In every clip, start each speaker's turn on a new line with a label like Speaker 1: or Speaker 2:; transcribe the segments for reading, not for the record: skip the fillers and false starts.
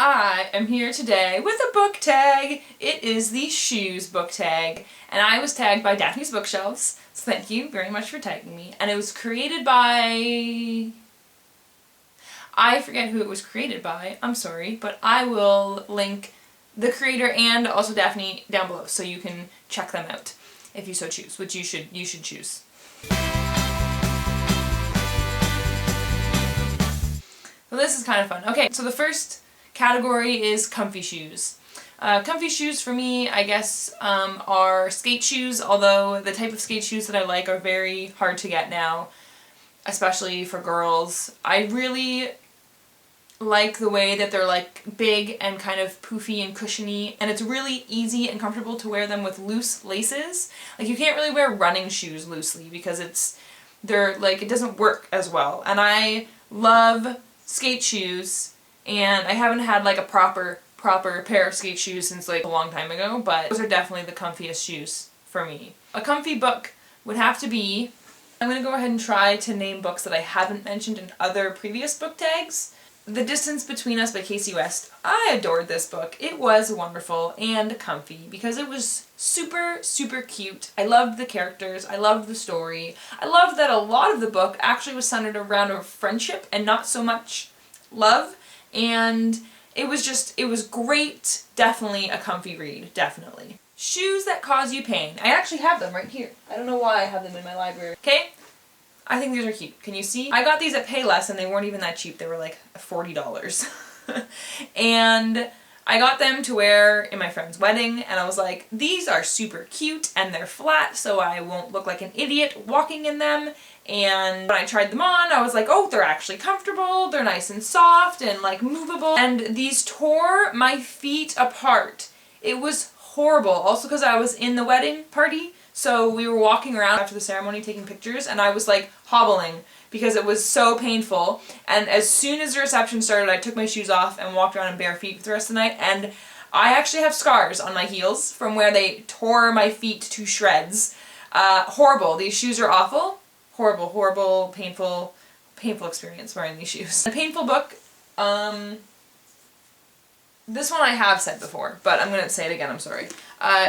Speaker 1: I am here today with a book tag. It is the shoes book tag, and I was tagged by Daphne's Bookshelves, so thank you very much for tagging me. And it was created by... I forget who it was created by, I'm sorry, but I will link the creator and also Daphne down below so you can check them out if you so choose, which you should choose. Well, this is kind of fun. Okay, so the first category is comfy shoes. Comfy shoes for me, I guess, are skate shoes, although the type of skate shoes that I like are very hard to get now, especially for girls. I really like the way that they're like big and kind of poofy and cushiony, and it's really easy and comfortable to wear them with loose laces. Like, you can't really wear running shoes loosely because it doesn't work as well. And I love skate shoes, and I haven't had like a proper pair of skate shoes since like a long time ago, but those are definitely the comfiest shoes for me. A comfy book would have to be... I'm going to go ahead and try to name books that I haven't mentioned in other previous book tags. The Distance Between Us by Casey West. I adored this book. It was wonderful and comfy because it was super, super cute. I loved the characters. I loved the story. I loved that a lot of the book actually was centered around a friendship and not so much love. And it was great. Definitely a comfy read. Definitely. Shoes that cause you pain. I actually have them right here. I don't know why I have them in my library. Okay? I think these are cute. Can you see? I got these at Payless and they weren't even that cheap. They were like $40. And I got them to wear in my friend's wedding, and I was like, these are super cute and they're flat so I won't look like an idiot walking in them. And when I tried them on, I was like, oh, they're actually comfortable, they're nice and soft and like movable. And these tore my feet apart. It was horrible. Also because I was in the wedding party. So we were walking around after the ceremony taking pictures, and I was like hobbling because it was so painful. And as soon as the reception started, I took my shoes off and walked around in bare feet for the rest of the night, and I actually have scars on my heels from where they tore my feet to shreds. Horrible. These shoes are awful. Horrible, horrible, painful experience wearing these shoes. A painful book, this one I have said before, but I'm going to say it again, I'm sorry,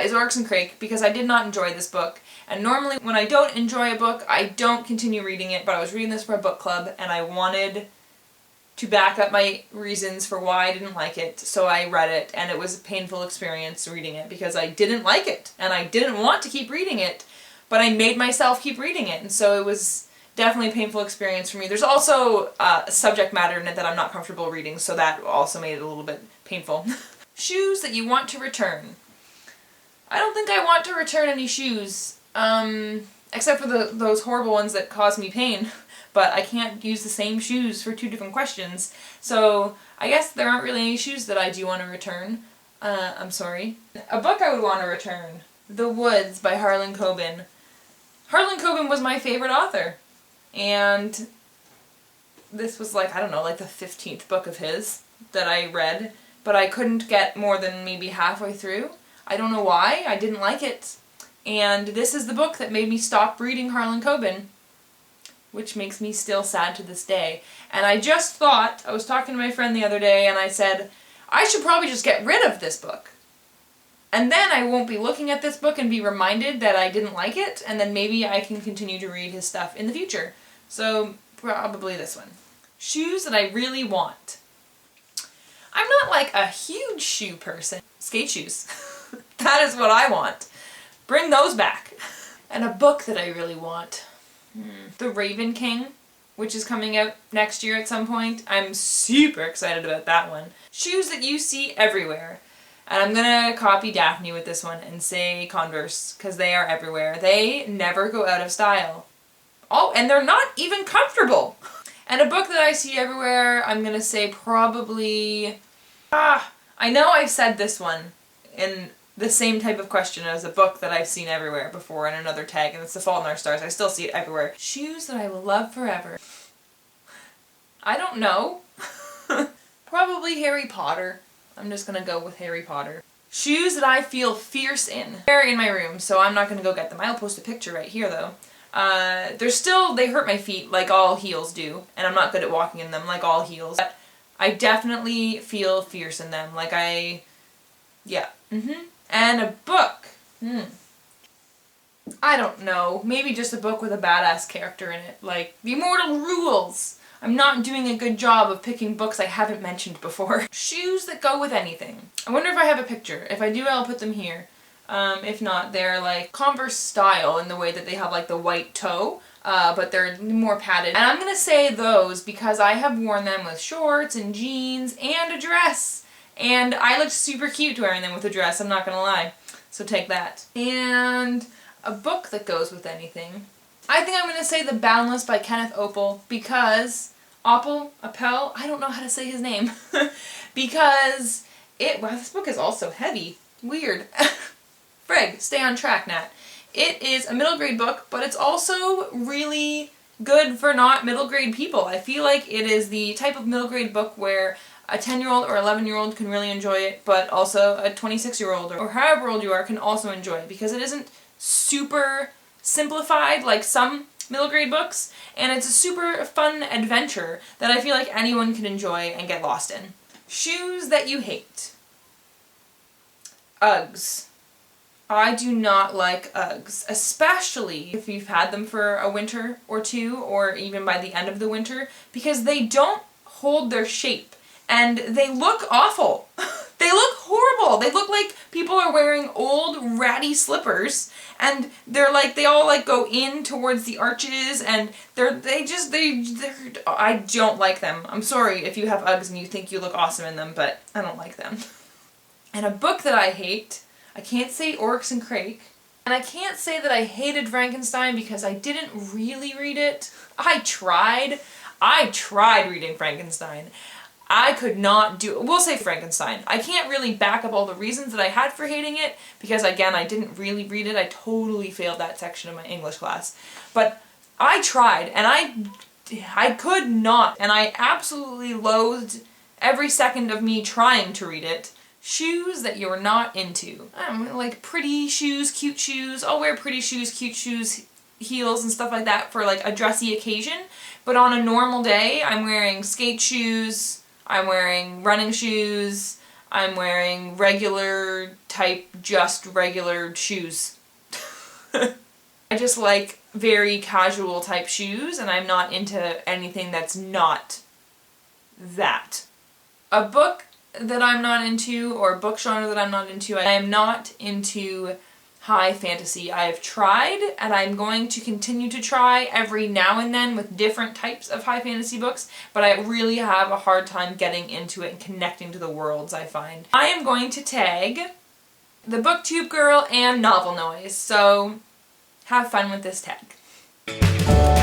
Speaker 1: is Oryx and Crake, because I did not enjoy this book. And normally when I don't enjoy a book, I don't continue reading it, but I was reading this for a book club and I wanted to back up my reasons for why I didn't like it, so I read it, and it was a painful experience reading it because I didn't like it and I didn't want to keep reading it, but I made myself keep reading it, and so it was definitely a painful experience for me. There's also a subject matter in it that I'm not comfortable reading, so that also made it a little bit painful. Shoes that you want to return. I don't think I want to return any shoes, except for those horrible ones that cause me pain, but I can't use the same shoes for two different questions, so I guess there aren't really any shoes that I do want to return. I'm sorry. A book I would want to return. The Woods by Harlan Coben. Harlan Coben was my favorite author, and this was like, I don't know, like the 15th book of his that I read, but I couldn't get more than maybe halfway through. I don't know why, I didn't like it. And this is the book that made me stop reading Harlan Coben, which makes me still sad to this day. And I just thought, I was talking to my friend the other day and I said, I should probably just get rid of this book. And then I won't be looking at this book and be reminded that I didn't like it, and then maybe I can continue to read his stuff in the future. So probably this one. Shoes that I really want. I'm not like a huge shoe person. Skate shoes. That is what I want. Bring those back. And a book that I really want. The Raven King, which is coming out next year at some point. I'm super excited about that one. Shoes that you see everywhere. And I'm gonna copy Daphne with this one and say Converse, because they are everywhere. They never go out of style. Oh, and they're not even comfortable. And a book that I see everywhere, I'm gonna say probably... I know I've said this one in the same type of question as a book that I've seen everywhere before in another tag, and it's The Fault in Our Stars. I still see it everywhere. Shoes that I will love forever. I don't know. Probably Harry Potter. I'm just gonna go with Harry Potter. Shoes that I feel fierce in. They're in my room, so I'm not gonna go get them. I'll post a picture right here though. They hurt my feet like all heels do, and I'm not good at walking in them like all heels. But I definitely feel fierce in them. Like yeah. And a book. I don't know. Maybe just a book with a badass character in it. Like The Immortal Rules. I'm not doing a good job of picking books I haven't mentioned before. Shoes that go with anything. I wonder if I have a picture. If I do, I'll put them here. If not, they're like Converse style in the way that they have like the white toe, but they're more padded. And I'm gonna say those because I have worn them with shorts and jeans and a dress. And I looked super cute wearing them with a dress, I'm not gonna lie. So take that. And a book that goes with anything. I think I'm gonna say The Boundless by Kenneth Opel because Appel, I don't know how to say his name. Because wow, this book is also heavy. Weird. Frig, stay on track, Nat. It is a middle grade book, but it's also really good for not middle grade people. I feel like it is the type of middle grade book where a 10-year-old or 11-year-old can really enjoy it, but also a 26-year-old or however old you are can also enjoy it because it isn't super simplified like some middle grade books, and it's a super fun adventure that I feel like anyone can enjoy and get lost in. Shoes that you hate. Uggs. I do not like Uggs, especially if you've had them for a winter or two, or even by the end of the winter, because they don't hold their shape, and they look awful. They look horrible. They look like people are wearing old ratty slippers, and they all like go in towards the arches, and I don't like them. I'm sorry if you have Uggs and you think you look awesome in them, but I don't like them. And a book that I hate, I can't say Oryx and Crake, and I can't say that I hated Frankenstein because I didn't really read it. I tried reading Frankenstein. I could not do it. We'll say Frankenstein. I can't really back up all the reasons that I had for hating it because, again, I didn't really read it. I totally failed that section of my English class. But I tried, and I could not, and I absolutely loathed every second of me trying to read it. Shoes that you're not into. Like pretty shoes, cute shoes. I'll wear pretty shoes, cute shoes, heels and stuff like that for like a dressy occasion. But on a normal day, I'm wearing skate shoes, I'm wearing running shoes, I'm wearing regular type, just regular shoes. I just like very casual type shoes, and I'm not into anything that's not that. A book that I'm not into, or a book genre that I'm not into, I am not into high fantasy. I have tried, and I'm going to continue to try every now and then with different types of high fantasy books, but I really have a hard time getting into it and connecting to the worlds, I find. I am going to tag the Booktube Girl and Novel Noise, so have fun with this tag.